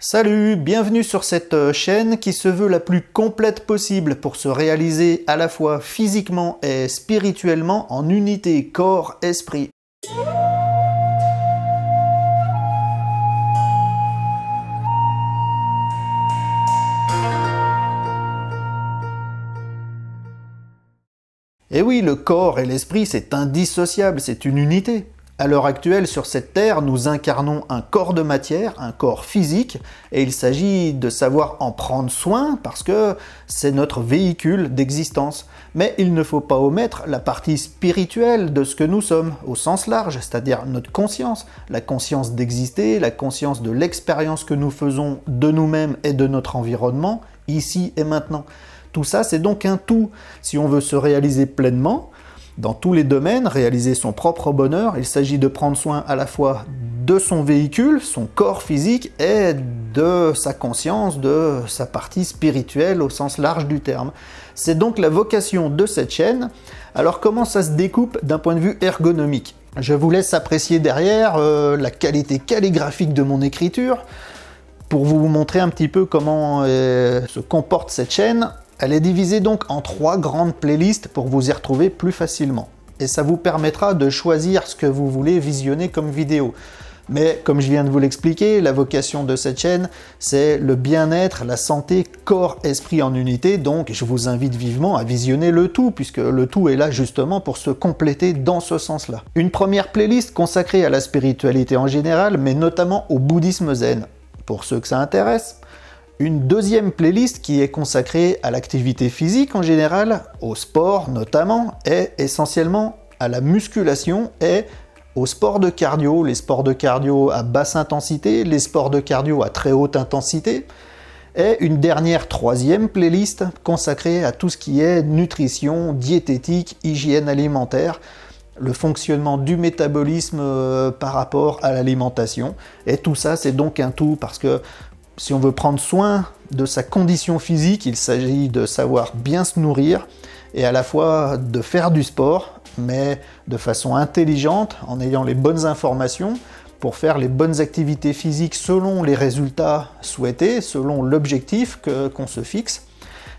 Salut, bienvenue sur cette chaîne qui se veut la plus complète possible pour se réaliser à la fois physiquement et spirituellement en unité corps-esprit. Et oui, le corps et l'esprit, c'est indissociable, c'est une unité. À l'heure actuelle, sur cette terre, nous incarnons un corps de matière, un corps physique, et il s'agit de savoir en prendre soin parce que c'est notre véhicule d'existence. Mais il ne faut pas omettre la partie spirituelle de ce que nous sommes, au sens large, c'est-à-dire notre conscience, la conscience d'exister, la conscience de l'expérience que nous faisons de nous-mêmes et de notre environnement, ici et maintenant. Tout ça, c'est donc un tout. Si on veut se réaliser pleinement, dans tous les domaines, réaliser son propre bonheur, il s'agit de prendre soin à la fois de son véhicule, son corps physique, et de sa conscience, de sa partie spirituelle au sens large du terme. C'est donc la vocation de cette chaîne. Alors comment ça se découpe d'un point de vue ergonomique? Je vous laisse apprécier derrière la qualité calligraphique de mon écriture pour vous montrer un petit peu comment se comporte cette chaîne. Elle est divisée donc en 3 grandes playlists pour vous y retrouver plus facilement. Et ça vous permettra de choisir ce que vous voulez visionner comme vidéo. Mais comme je viens de vous l'expliquer, la vocation de cette chaîne, c'est le bien-être, la santé, corps-esprit en unité. Donc je vous invite vivement à visionner le tout, puisque le tout est là justement pour se compléter dans ce sens-là. Une première playlist consacrée à la spiritualité en général, mais notamment au bouddhisme zen, pour ceux que ça intéresse. Une deuxième playlist qui est consacrée à l'activité physique en général, au sport notamment, et essentiellement à la musculation et aux sports de cardio, les sports de cardio à basse intensité, les sports de cardio à très haute intensité, et une dernière troisième playlist consacrée à tout ce qui est nutrition, diététique, hygiène alimentaire, le fonctionnement du métabolisme par rapport à l'alimentation. Et tout ça, c'est donc un tout parce que si on veut prendre soin de sa condition physique, il s'agit de savoir bien se nourrir et à la fois de faire du sport, mais de façon intelligente, en ayant les bonnes informations pour faire les bonnes activités physiques selon les résultats souhaités, selon l'objectif qu'on se fixe.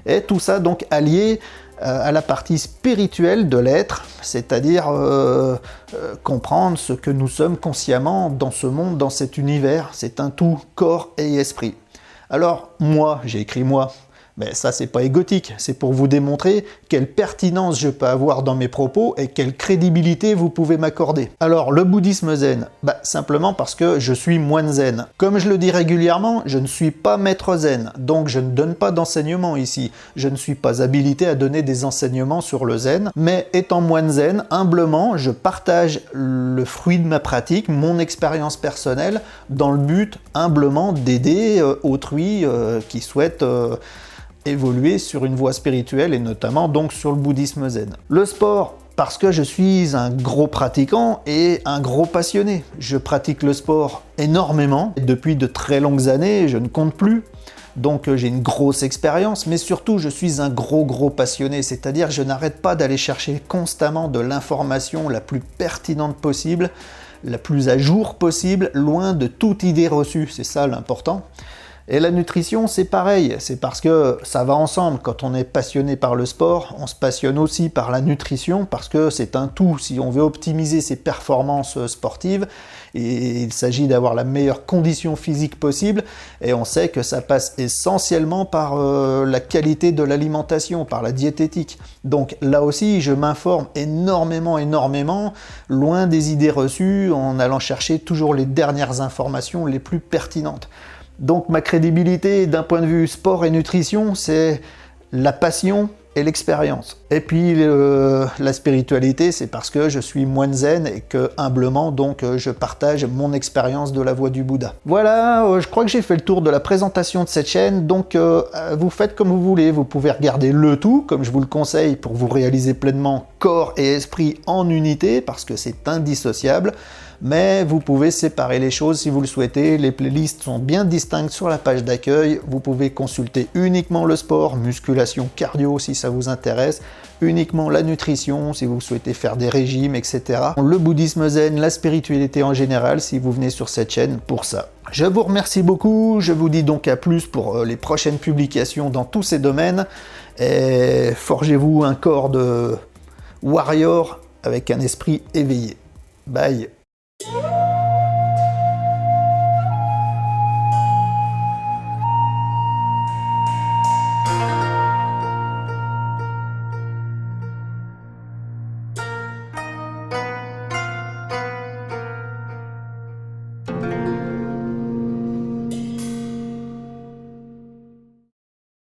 Et tout ça donc allié à la partie spirituelle de l'être, c'est-à-dire comprendre ce que nous sommes consciemment dans ce monde, dans cet univers. C'est un tout, corps et esprit. Alors moi, j'ai écrit moi, mais ça c'est pas égotique, c'est pour vous démontrer quelle pertinence je peux avoir dans mes propos et quelle crédibilité vous pouvez m'accorder. Alors le bouddhisme zen, simplement parce que je suis moine zen. Comme je le dis régulièrement, je ne suis pas maître zen, donc je ne donne pas d'enseignement ici. Je ne suis pas habilité à donner des enseignements sur le zen, mais étant moine zen, humblement, je partage le fruit de ma pratique, mon expérience personnelle, dans le but humblement d'aider autrui qui souhaite évoluer sur une voie spirituelle et notamment donc sur le bouddhisme zen. Le sport, parce que je suis un gros pratiquant et un gros passionné. Je pratique le sport énormément. Depuis de très longues années, je ne compte plus. Donc j'ai une grosse expérience, mais surtout je suis un gros passionné, c'est-à-dire je n'arrête pas d'aller chercher constamment de l'information la plus pertinente possible, la plus à jour possible, loin de toute idée reçue, c'est ça l'important. Et la nutrition, c'est pareil, c'est parce que ça va ensemble. Quand on est passionné par le sport, on se passionne aussi par la nutrition parce que c'est un tout. Si on veut optimiser ses performances sportives, et il s'agit d'avoir la meilleure condition physique possible, et on sait que ça passe essentiellement par la qualité de l'alimentation, par la diététique. Donc là aussi, je m'informe énormément, loin des idées reçues, en allant chercher toujours les dernières informations les plus pertinentes. Donc ma crédibilité d'un point de vue sport et nutrition, c'est la passion et l'expérience. Et puis la spiritualité, c'est parce que je suis moine zen et que humblement, donc je partage mon expérience de la voie du Bouddha. Voilà, je crois que j'ai fait le tour de la présentation de cette chaîne, donc vous faites comme vous voulez, vous pouvez regarder le tout, comme je vous le conseille, pour vous réaliser pleinement corps et esprit en unité, parce que c'est indissociable. mais vous pouvez séparer les choses si vous le souhaitez. Les playlists sont bien distinctes sur la page d'accueil. Vous pouvez consulter uniquement le sport, musculation, cardio si ça vous intéresse, uniquement la nutrition si vous souhaitez faire des régimes, etc. Le bouddhisme zen, la spiritualité en général si vous venez sur cette chaîne pour ça. Je vous remercie beaucoup, je vous dis donc à plus pour les prochaines publications dans tous ces domaines, et forgez-vous un corps de warrior avec un esprit éveillé. Bye.